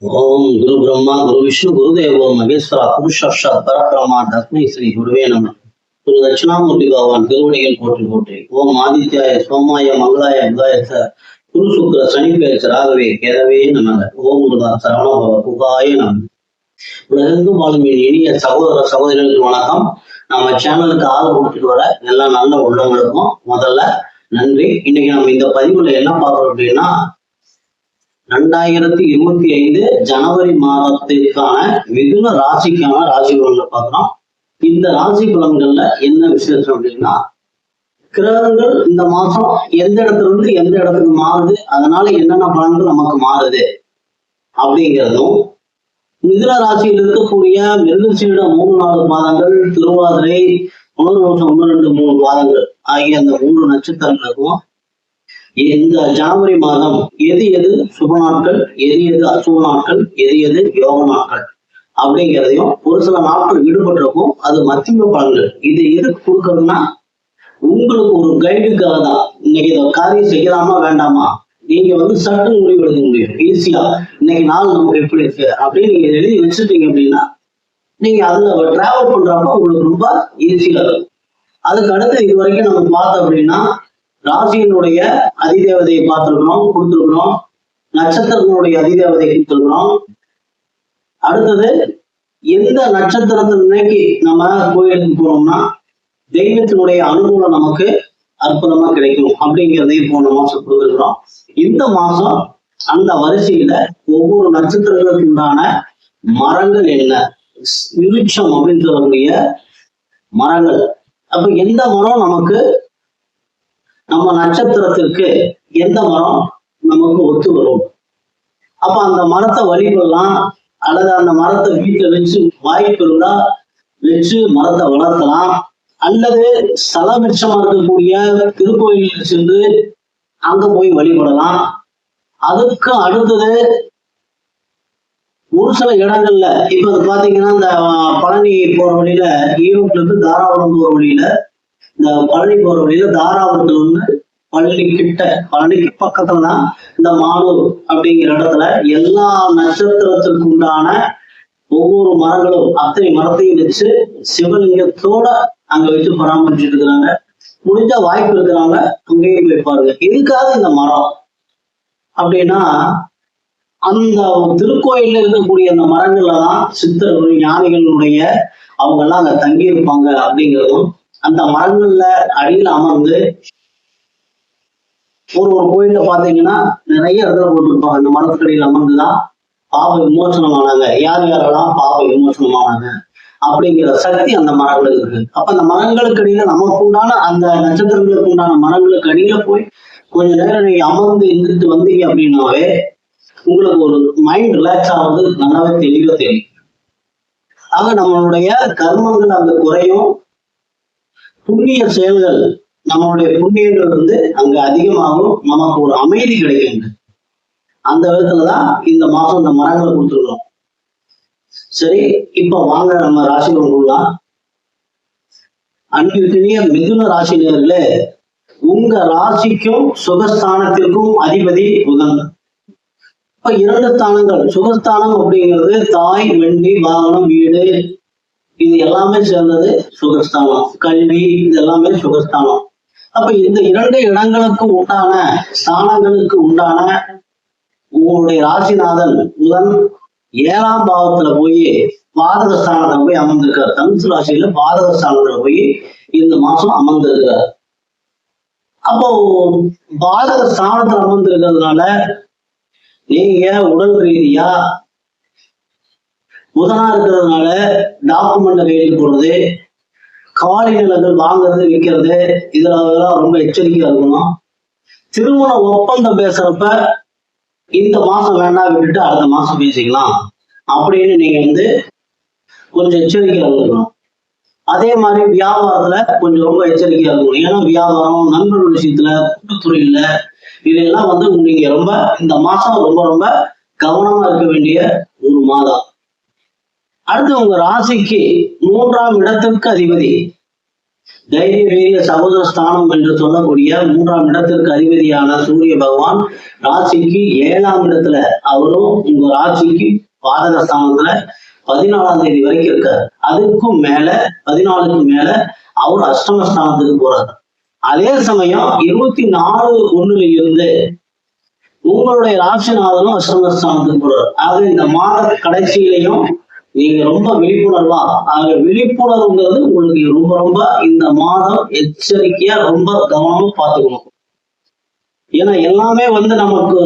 ओम गुरु ब्रह्मा गुरु विष्णु गुरुदेवो महेश्वरा गुरु साक्षात् परब्रह्मा तस्मै श्री गुरुवे नमः। गुरु दक्षिणामूर्ति भगवान திருவடிகள் போற்றி போற்றி ஓம் ஆதித்யாய சோமாய மங்களாய புதாய குரு சுக்கிர சனிப்பெயர்ச்ச ராகவே கேதவே நமக. ஓம் முருகா சரவணபவ குகாய நம. உலகெங்கும் வாழும் என் இனிய சகோதர சகோதரிகளுக்கு வணக்கம். நம்ம சேனலுக்கு ஆதரவு கொடுத்துட்டு வர எல்லா நல்ல உள்ளவங்களுக்கும் முதல்ல நன்றி. இன்னைக்கு நம்ம இந்த பதிவுல என்ன பார்க்கறோம் அப்படின்னா, 2025 ஜனவரி மாதத்திற்கான மிதுன ராசிக்கான ராசி பலன்களை பார்க்கிறோம். இந்த ராசி பலன்கள்ல என்ன விசேஷம் அப்படின்னா, கிரகங்கள் இந்த மாசம் எந்த இடத்துல இருந்து எந்த இடத்துக்கு மாறுது, அதனால என்னென்ன பலன்கள் நமக்கு மாறுது அப்படிங்கிறதும், மிதுன ராசியில் இருக்கக்கூடிய மிருகசீட 3-4 பாதங்கள், திருவாதிரை, புனர்வசம் 1-2-3 பாதங்கள் ஆகிய அந்த 3 நட்சத்திரங்களுக்கும் இந்த ஜனவரி மாதம் எது எது சுப நாட்கள், எது எது அசுப நாட்கள், எது எது யோக நாட்கள் அப்படிங்கிறதையும், ஒரு சில நாட்கள் விடுபட்டிருக்கும் அது மத்திய பலன்கள். இது எதுக்கு கொடுக்கறதுன்னா, உங்களுக்கு ஒரு கைடுக்காக தான். இன்னைக்கு இதை காரியம் செய்யலாமா வேண்டாமா, நீங்க சட்டு முடிவு எடுக்க முடியும் ஈஸியா. இன்னைக்கு நாள் நமக்கு எப்படி இருக்கு அப்படின்னு நீங்க எழுதி வச்சுட்டீங்க அப்படின்னா, நீங்க அதுல டிராவல் பண்றப்ப உங்களுக்கு ரொம்ப ஈஸியா இருக்கும். அதுக்கு அடுத்து இது வரைக்கும் நம்ம பார்த்தோம் அப்படின்னா, ராசியினுடைய அதிதேவதையை பார்த்திருக்கிறோம், கொடுத்திருக்கிறோம். நட்சத்திரத்தினுடைய அதிதேவதை கொடுத்திருக்கிறோம். அடுத்தது எந்த நட்சத்திரத்தினைக்கு நம்ம கோயிலுக்கு போனோம்னா தெய்வத்தினுடைய அனுகூலம் நமக்கு அற்புதமா கிடைக்கும் அப்படிங்கிறதையும் போன மாசம் கொடுத்திருக்கிறோம். இந்த மாசம் அந்த வரிசையில ஒவ்வொரு நட்சத்திரங்களுக்கு உண்டான மரங்கள் என்ன, விருட்சம் அப்படின்னு சொல்லக்கூடிய மரங்கள். அப்ப எந்த மரம் நமக்கு, நம்ம நட்சத்திரத்திற்கு எந்த மரம் நமக்கு ஒத்து வரும், அப்ப அந்த மரத்தை வழிபடலாம். அல்லது அந்த மரத்தை வீட்டுல வச்சு வாய்ப்பு இருந்தா வச்சு மரத்தை வளர்த்தலாம். அல்லது ஸ்தலவிருட்சமா இருக்கக்கூடிய திருக்கோயிலுக்கு சென்று அங்க போய் வழிபடலாம். அதுக்கு அடுத்தது ஒரு சில இடங்கள்ல இப்ப பாத்தீங்கன்னா, இந்த பழனி போற வழியில, ஈரோட்ல இருந்து தாராபுரம் போற வழியில, இந்த பழனி போற வழியில தாராபுரத்துல பழனிக்கு பக்கத்துலதான் இந்த மானூர் அப்படிங்கிற இடத்துல எல்லா நட்சத்திரத்திற்கு உண்டான ஒவ்வொரு மரங்களும், அத்தனை மரத்தையும் வச்சு சிவலிங்கத்தோட அங்க வச்சு பராமரிச்சுட்டு இருக்கிறாங்க. முடிஞ்ச வாய்ப்பு இருக்கிறாங்க அங்கேயும் போய் பாருங்க. எதுக்காக இந்த மரம் அப்படின்னா, அந்த திருக்கோயில்ல இருக்கக்கூடிய அந்த மரங்கள்ல தான் சித்தர்கள் ஞானிகளுடைய அவங்க எல்லாம் அங்க தங்கி இருப்பாங்க அப்படிங்கிறதும், அந்த மரங்கள்ல அடியில் அமர்ந்து ஒரு கோயில்ல பாத்தீங்கன்னா நிறைய இடத்துல போட்டிருப்பாங்க, அந்த மரத்துக்கடியில் அமர்ந்துதான் பாப விமோசனமானாங்க, யார் யாரெல்லாம் பாப விமோசனமானாங்க அப்படிங்கிற சக்தி அந்த மரங்களுக்கு இருக்கு. அப்ப அந்த மரங்களுக்கு அடியில நமக்கு உண்டான, அந்த நட்சத்திரங்களுக்கு உண்டான மரங்களுக்கு அடியில போய் கொஞ்ச நேரம் நீங்க அமர்ந்து இருந்துட்டு வந்தீங்க அப்படின்னாவே உங்களுக்கு ஒரு மைண்ட் ரிலாக்ஸ் ஆகுது, நல்லாவே தெளிவா தெரியும். ஆக நம்மளுடைய கர்மங்கள் அங்க குறையும், புண்ணிய செயல்கள், நம்மளுடைய புண்ணியங்கள் அங்க அதிகமாகும், நமக்கு ஒரு அமைதி கிடைக்கும். அந்த விதத்துலதான் இந்த மாசம் இந்த மரங்களை கொடுத்துருக்கோம். சரி, இப்ப வாங்க நம்ம ராசிகள் கொள்ளலாம். அன்பிற்கினிய மிதுன ராசினியர்களே, உங்க ராசிக்கும் சுகஸ்தானத்திற்கும் அதிபதி புதன். இப்ப 2 ஸ்தானங்கள், சுகஸ்தானம் அப்படிங்கிறது தாய், வெண்டி, வாகனம், வீடு, இது எல்லாமே சேர்ந்தது சுகஸ்தானம். கல்வி, இது எல்லாமே சுகஸ்தானம். அப்ப இந்த 2 இடங்களுக்கு உண்டான ஸ்தானங்களுக்கு உண்டான உங்களுடைய ராசிநாதன் புதன் 7ஆம் பாவத்துல போய் பாதக ஸ்தானத்துல போய் அமர்ந்திருக்கார். தனுசு ராசியில பாதக ஸ்தானத்துல போய் இந்த மாசம் அமர்ந்திருக்கிறார். அப்போ பாதக ஸ்தானத்துல அமர்ந்திருக்கிறதுனால நீங்க உடல் ரீதியா, புதனா இருக்கிறதுனால டாக்குமெண்ட் கையில் போடுறது, காலி நிலங்கள் வாங்குறது, விற்கிறது, இதெல்லாம் ரொம்ப எச்சரிக்கையா இருக்கணும். திருமண ஒப்பந்தம் பேசுறப்ப இந்த மாசம் வேண்டாம், விட்டுட்டு அடுத்த மாசம் பேசிக்கலாம் அப்படின்னு நீங்க கொஞ்சம் எச்சரிக்கையா இருக்கணும். அதே மாதிரி வியாபாரத்துல கொஞ்சம் ரொம்ப எச்சரிக்கையா இருக்கணும். ஏன்னா வியாபாரம், நண்பர்கள் விஷயத்துல, கூட்டுத்துறையில, இதெல்லாம் நீங்க ரொம்ப இந்த மாசம் ரொம்ப ரொம்ப கவனமா இருக்க வேண்டிய ஒரு மாதம். அடுத்து உங்க ராசிக்கு 3ஆம் இடத்திற்கு அதிபதி தைரிய வீரிய சகோதர ஸ்தானம் என்று சொல்லக்கூடிய 3ஆம் இடத்திற்கு அதிபதியான சூரிய பகவான் ராசிக்கு 7ஆம் இடத்துல, அவரும் உங்க ராசிக்கு பாதக ஸ்தானத்துல 14ஆம் தேதி வரைக்கும் இருக்காரு. அதுக்கும் மேல 14க்கு மேல அவர் அஷ்டமஸ்தானத்துக்கு போறாரு. அதே சமயம் 24/1 இருந்து உங்களுடைய ராசிநாதனும் அஷ்டமஸ்தானத்துக்கு போறாரு. ஆக இந்த மாத கடைசியிலையும் நீங்க ரொம்ப விழிப்புணர்வா, ஆக விழிப்புணர்வுங்கிறது உங்களுக்கு ரொம்ப ரொம்ப இந்த மாதம் எச்சரிக்கையா ரொம்ப கவனமா பார்த்துக்கணும். ஏன்னா எல்லாமே நமக்கு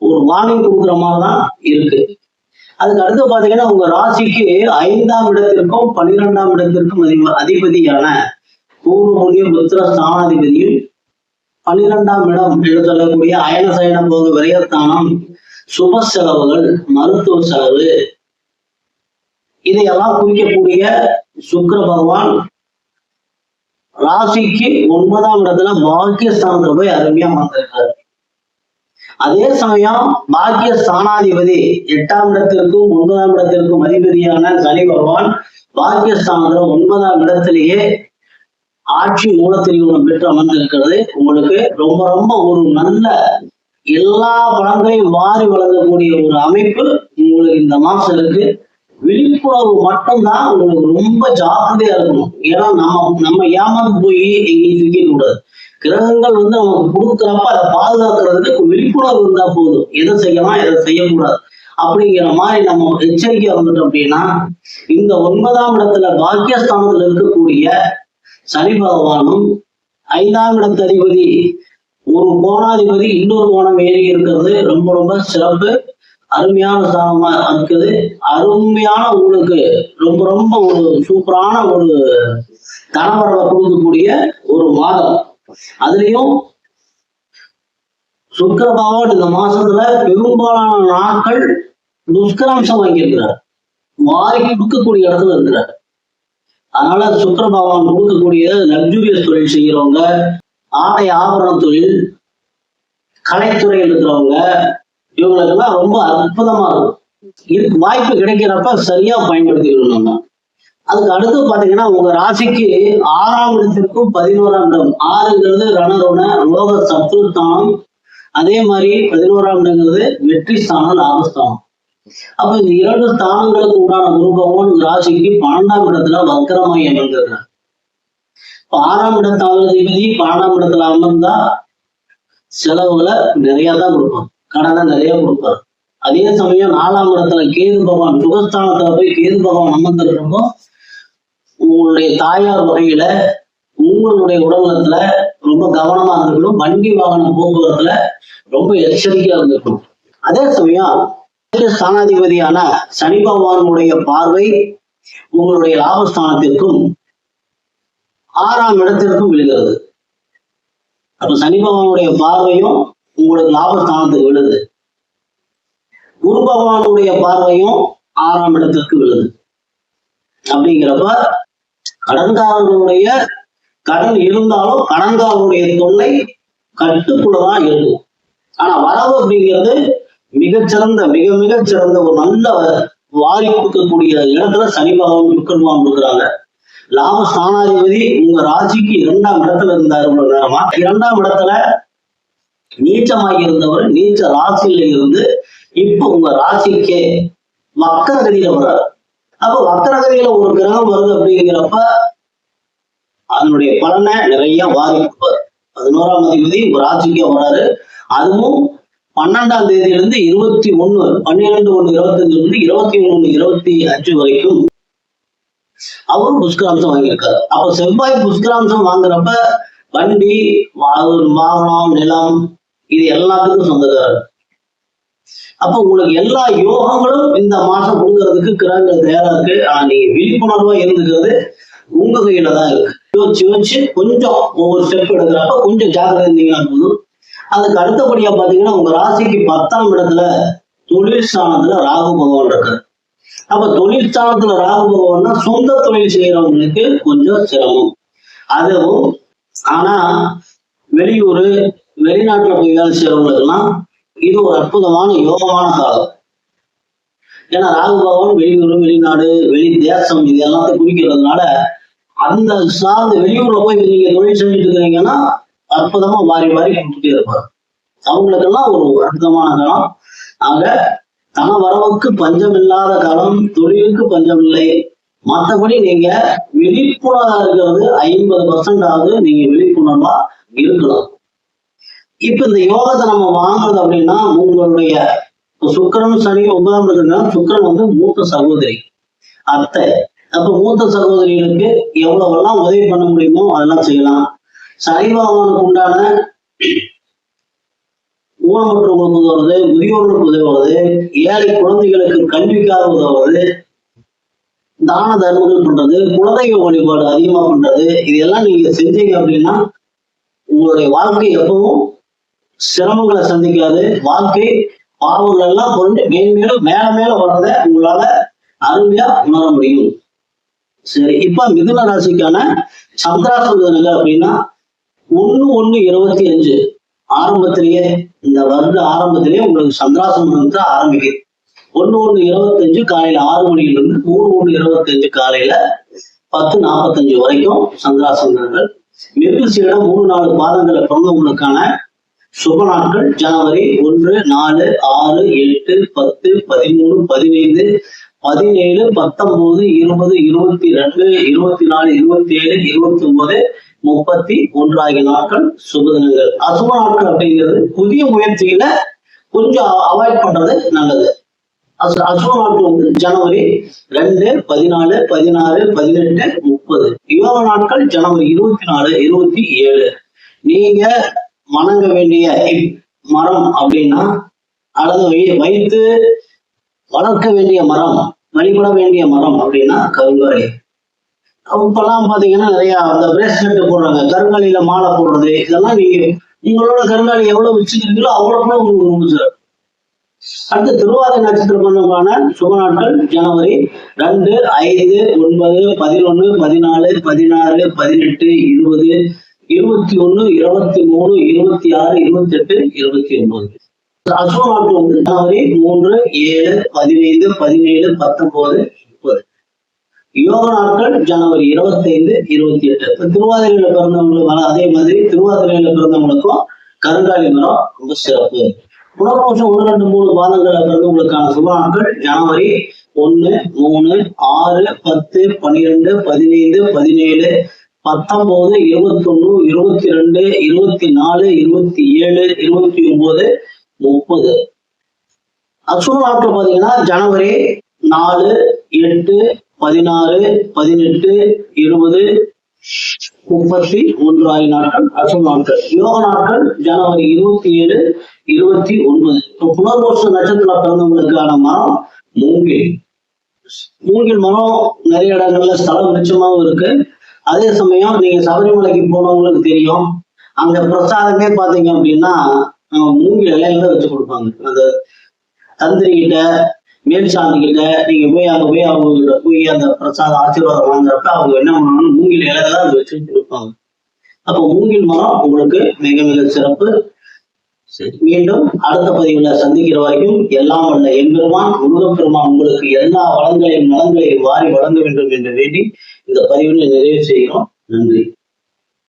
ஒரு வார்னிங் கொடுக்குற மாதிரிதான் இருக்கு. அதுக்கு அடுத்து பாத்தீங்கன்னா உங்க ராசிக்கு 5ஆம் இடத்திற்கும் 12ஆம் இடத்திற்கும் அதிபதியான பூர்வ புண்ணிய புத்திர ஸ்தானாதிபதியும் 12ஆம் இடம் என்று சொல்லக்கூடிய அயன சயன போக விரயஸ்தானம், சுப செலவுகள், மருத்துவ செலவு, இதையெல்லாம் குறிக்கக்கூடிய சுக்கிர பகவான் ராசிக்கு 9ஆம் இடத்துல பாக்கியஸ்தானத்துல போய் அருமையா வந்திருக்காரு. அதே சமயம் பாக்கிய ஸ்தானாதிபதி 8ஆம் இடத்திற்கும் 9ஆம் இடத்திற்கும் அதிபதியான சனி பகவான் பாக்கியஸ்தானத்துல 9ஆம் இடத்திலேயே ஆட்சி மூலத்திரிகோணம் பெற்று அமர்ந்திருக்கிறது. உங்களுக்கு ரொம்ப ரொம்ப ஒரு நல்ல எல்லா பலன்களையும் மாறி வழங்கக்கூடிய ஒரு அமைப்பு உங்களுக்கு இந்த மாசம் இருக்கு. விழிப்புணர்வு மட்டும்தான் உங்களுக்கு ரொம்ப ஜாக்கிரதையா இருக்கணும். ஏன்னா நம்ம ஏமாந்து போய் எங்கேயும் சிக்க கூடாது. கிரகங்கள் நமக்கு கொடுக்குறப்ப அதை பாதுகாக்கிறதுக்கு விழிப்புணர்வு இருந்தா போதும். எதை செய்யலாம், எதை செய்யக்கூடாது அப்படிங்கிற மாதிரி நம்ம எச்சரிக்கையா இருந்துட்டோம் அப்படின்னா, இந்த 9ஆம் இடத்துல பாக்கியஸ்தானத்துல இருக்கக்கூடிய சனி பகவானும் 5ஆம் இடத்து அதிபதி ஒரு கோணாதிபதி இன்னொரு கோணம் ஏறி இருக்கிறது ரொம்ப ரொம்ப சிறப்பு. அருமையான ஸ்தானமா இருக்குது. அருமையான உங்களுக்கு ரொம்ப ரொம்ப ஒரு சூப்பரான ஒரு தனவரவை கொடுக்கக்கூடிய ஒரு மாதம். அதுலயும் சுக்கிர பகவான் இந்த மாசத்துல பெரும்பாலான நாட்கள் துஷ்கராம்சம் வாங்கியிருக்கிறார். வாரி கொடுக்கக்கூடிய இடத்துல இருக்கிறார். அதனால சுக்கிர பகவான் கொடுக்கக்கூடிய லக்ஸூரியஸ் தொழில் செய்யறவங்க, ஆடை ஆபரண தொழில், கலைத்துறையில் இருக்கிறவங்க, இவங்களுக்கெல்லாம் ரொம்ப அற்புதமா இருக்கும். வாய்ப்பு கிடைக்கிறப்ப சரியா பயன்படுத்திக்கணும் நம்ம. அதுக்கு அடுத்து பாத்தீங்கன்னா உங்க ராசிக்கு 6ஆம் இடத்திற்கும் 11ஆம் இடம், 6ங்கிறது ரணருண ரோக சத்ருஸ்தானம், அதே மாதிரி 11ஆம் இடங்கிறது வெற்றி ஸ்தானம், லாபஸ்தானம். அப்ப இந்த 2 ஸ்தானங்களுக்கு உண்டான குரு பகவான் ராசிக்கு 12ஆம் இடத்துல வக்கரமாய் அமர்ந்திருக்கிறார். இப்ப 6ஆம் இடத்தாதிபதி 12ஆம் இடத்துல அமர்ந்தா செலவுகளை நிறைய தான் கொடுப்பார், கடனை நிறைய கொடுப்பார். அதே சமயம் 4ஆம் இடத்துல கேது பகவான் சுகஸ்தானத்துல போய் கேது பகவான் அமர்ந்திருக்கிறப்போ உங்களுடைய தாயார் வகையில உங்களுடைய உடல்நலத்துல ரொம்ப கவனமா இருக்கணும். வண்டி வாகன போக்குவரத்துல ரொம்ப எச்சரிக்கையா இருந்திருக்கணும். அதே சமயம் ஸ்தானாதிபதியான சனி பகவானுடைய பார்வை உங்களுடைய லாபஸ்தானத்திற்கும் 6ஆம் இடத்திற்கும் விழுகிறது. அப்ப சனி பகவானுடைய பார்வையும் உங்களுக்கு லாபஸ்தானத்துக்கு விழுது. குரு பகவானுடைய பார்வையும் 6ஆம் இடத்திற்கு விழுது. அப்படிங்கிறப்ப கடன்காரர்களுடைய கடன் இருந்தாலும் கடன்காரனுடைய தொல்லை கட்டுக்குள்ளதான் இருக்கும். ஆனா வரவு அப்படிங்கிறது மிகச்சிறந்த மிக மிகச்சிறந்த ஒரு நல்ல வாரி கொடுக்கக்கூடிய இடத்துல சனி பகவான் சுக்கிரன் இருக்கிறாங்க. லாபஸ்தானாதிபதி உங்க ராசிக்கு 2ஆம் இடத்துல இருந்தாரு. இவ்வளவு நேரமா 2ஆம் இடத்துல நீச்சமாகி இருந்தவர் நீச்ச ராசியில இருந்து இப்ப உங்க ராசிக்கே வக்கரகதியில வர்றாரு. அப்ப வக்கரகதியில ஒரு கிரகம் வருது அப்படிங்கிறப்ப அதனுடைய பலனை நிறைய வாரி கொடுப்பாரு. 11ஆம் அதிபதி உங்க ராசிக்கே வர்றாரு. அதுவும் 12ஆம் தேதியிலிருந்து 12/1/25 21/25 வரைக்கும் அவரும் புஷ்கராம்சம் வாங்கியிருக்காரு. அப்ப செவ்வாய் புஷ்கராம்சம் வாங்குறப்ப வண்டி, வாகனம், நிலம் இது எல்லாத்துக்கும் சொந்தக்காரர். அப்ப உங்களுக்கு எல்லா யோகங்களும் இந்த மாசம் கொடுக்கறதுக்கு கிரகங்கள் தயாரா இருக்கு. ஆனா நீங்க விழிப்புணர்வா இருந்துக்கிறது உங்க கையில தான் இருக்கு. யோசிச்சு கொஞ்சம் ஒவ்வொரு ஸ்டெப் எடுக்கிறப்ப கொஞ்சம் ஜாக்கிரதை இருந்தீங்கன்னா போதும். அதுக்கு அடுத்தபடியா பாத்தீங்கன்னா உங்க ராசிக்கு 10ஆம் இடத்துல தொழில் ஸ்தானத்துல ராகு பகவான் இருக்காரு. அப்ப தொழில் ஸ்தானத்துல ராகு பகவான்னா சொந்த தொழில் செய்யறவங்களுக்கு கொஞ்சம் சிரமம். அதுவும் ஆனா வெளியூர் வெளிநாட்டுல போய் வேலை செய்யறவங்களுக்கு எல்லாம் இது ஒரு அற்புதமான யோகமான காலம். ஏன்னா ராகு பகவான் வெளியூர் வெளிநாடு வெளி தேசம் இது எல்லாத்தையும் குறிக்கிறதுனால அந்த சார்ந்த வெளியூர்ல போய் நீங்க தொழில் செஞ்சுட்டு இருக்கிறீங்கன்னா அற்புதமா வாரி வாரி கொடுத்துட்டே இருப்பாரு. அவங்களுக்கெல்லாம் ஒரு அற்புதமான காலம். ஆக தன வரவுக்கு பஞ்சம் இல்லாத காலம், தொழிலுக்கு பஞ்சம் இல்லை. மற்றபடி நீங்க விழிப்புணர்வா இருக்கிறது 50% நீங்க விழிப்புணர்வா இருக்கலாம். இப்ப இந்த யோகத்தை நம்ம வாங்குறது அப்படின்னா உங்களுடைய சுக்கிரன் சனி 9ஆம் இடத்துல சுக்கிரன் வந்து மூத்த சகோதரி அத்தை. அப்ப மூத்த சகோதரிகளுக்கு எவ்வளவெல்லாம் உதவி பண்ண முடியுமோ அதெல்லாம் செய்யலாம். சனி பகவானுக்கு உண்டான ஊனமற்றவங்களுக்கு உதவுறது, முதியோர்களுக்கு உதவுறது, ஏழை குழந்தைகளுக்கு கல்விக்காக உதவுறது, தான தர்மங்கள் பண்றது, குலதெய்வ வழிபாடு அதிகமா பண்றது, இதெல்லாம் நீங்க செஞ்சீங்க அப்படின்னா உங்களுடைய வாழ்க்கை எப்பவும் சிரமங்களை சந்திக்காது. வாழ்க்கை பாவங்கள் எல்லாம் பொருள் மேன்மேலும் மேல மேல வர்றத உங்களால அருமையா உணர முடியும். சரி, இப்ப மிதுன ராசிக்கான சந்திராஷ்டம தினங்கள் அப்படின்னா 1/1/25 ஆரம்பத்திலேயே, இந்த வருட ஆரம்பத்திலேயே உங்களுக்கு சந்திராஷ்டமம் ஆரம்பிக்குது. 1/1/25 காலையில 6 மணியிலிருந்து 3/1/25 காலையில 10:45 வரைக்கும் சந்திராஷ்டம தினங்கள். மிருகசீரிடம் 3-4 பாதங்களை பிறந்தவங்களுக்கான சுப நாட்கள் ஜனவரி 1, 4, 6, 8, 10, 13, 15, 17, 19, 20, 22, 24, 27, 29, 31 ஆகிய நாட்கள் சுபதினங்கள். அசுப நாட்கள் அப்படிங்கிறது புதிய முயற்சியில கொஞ்சம் அவாய்ட் பண்றது நல்லது. அசுப நாட்கள் வந்து ஜனவரி 2, 14, 16, 18, 30. யோக நாட்கள் ஜனவரி 24, 27. நீங்க வணங்க வேண்டிய மரம் அப்படின்னா, அல்லது வைத்து வளர்க்க வேண்டிய மரம், வழிபட வேண்டிய மரம் அப்படின்னா கருங்காலி. இப்பெல்லாம் பாத்தீங்கன்னா நிறைய அந்த பிரேஸ்லெட் போடுறாங்க, கருங்காலியில மாலை போடுறது, இதெல்லாம் நீங்க உங்களோட கருங்காலி எவ்வளவு வச்சுக்கிறீங்களோ அவ்வளவு உங்களுக்கு ரொம்ப சிறப்பு. அடுத்து திருவாதிரை நட்சத்திரமான சுப நாட்கள் ஜனவரி 2, 5, 9, 11, 14, 16, 18, 20, 21, 23, 26, 28, 29. அசுப நாட்கள் வந்து ஜனவரி 3, 7, 15, 17, 19, 30. யோக நாட்கள் ஜனவரி 25, 28. திருவாதிரையில பிறந்தவங்களுக்கு அதே மாதிரி திருவாதிரையில பிறந்தவங்களுக்கும் கருங்காலி மரம் ரொம்ப சிறப்பு. புனர்பூசம் 1, 2, 3 பாதங்களை பிறந்தவங்களுக்கான சுப நாட்கள் ஜனவரி 1, 3, 6, 10, 12, 15, 17, 19, 21, 22, 24, 27, 29, 30. அசுப நாட்கள் பாத்தீங்கன்னா ஜனவரி 4, 8, 16, 18, 20, 31 ஆகிய நாட்கள் அசுப நாட்கள். யோக நாட்கள் ஜனவரி 27, 29. புனர்பூச நட்சத்திரம் பிறந்தவங்களுக்கான மரம் மூங்கில். மூங்கில் மரம் நிறைய இடங்கள்ல ஸ்தல விருட்சமாவும் இருக்கு. அதே சமயம் நீங்க சபரிமலைக்கு போனவங்களுக்கு தெரியும், அங்க பிரசாதமே பாத்தீங்க அப்படின்னா மூங்கில் இலையில தான் வச்சு கொடுப்பாங்க. அந்த தந்திரி கிட்ட மேல் சாந்தி கிட்ட நீங்க போய் அங்க போய் அவங்க கிட்ட போய் அந்த பிரசாத ஆசீர்வாதம் வாங்குறப்ப அவங்க என்ன பண்ணணும், மூங்கில் இலையில அதை வச்சு கொடுப்பாங்க. அப்போ மூங்கில் மரம் உங்களுக்கு மிக மிக சிறப்பு. மீண்டும் அடுத்த பதிவுல சந்திக்கிற வரைக்கும் எல்லாம் வல்ல எம்பெருமான் முருகப்பெருமான் உங்களுக்கு எல்லா வளங்களையும் நலங்களையும் வாரி வழங்க வேண்டும் என்று வேண்டி இந்த பதிவினை நிறைவு செய்கிறோம். நன்றி.